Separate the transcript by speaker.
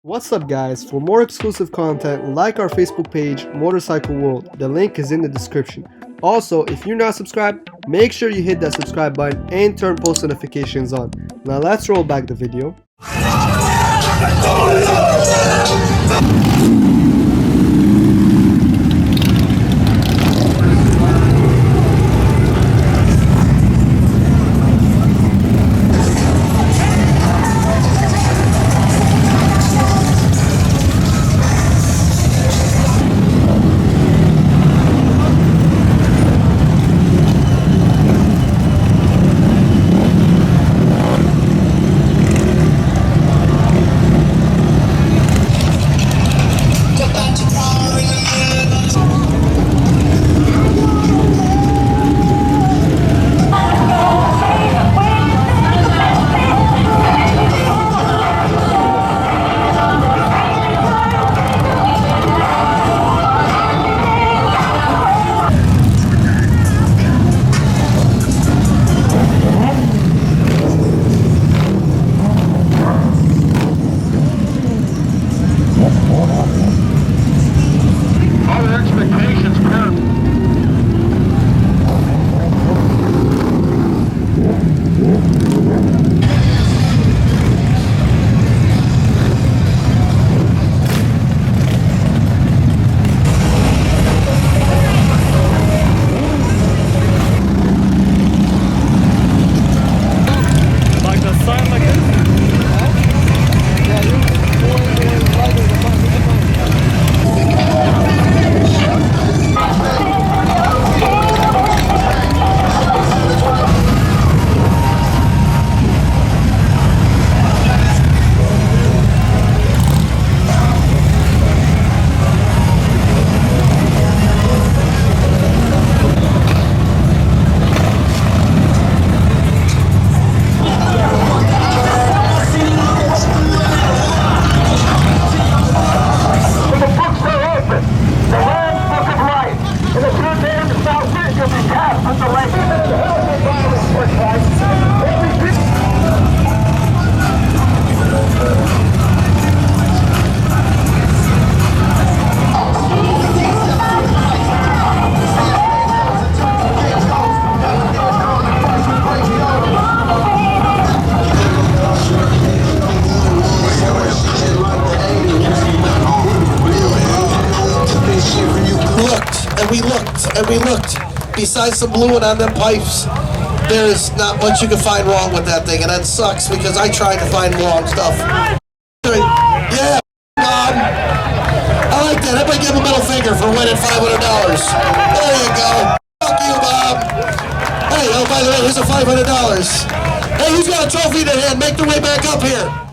Speaker 1: What's up guys, for more exclusive content like our Facebook page Motorcycle World, the link is in the description. Also, if you're not subscribed, make sure you hit that subscribe button and turn post notifications on. Now let's roll back the video.
Speaker 2: We looked. Besides some fluid on them pipes, there's not much you can find wrong with that thing, and that sucks because I tried to find wrong stuff. Yeah, Bob. I like that. Everybody give him a middle finger for winning $500. There you go. Fuck you, Bob. Hey, oh, by the way, here's a $500. Hey, who's got a trophy in their hand? Make their way back up here.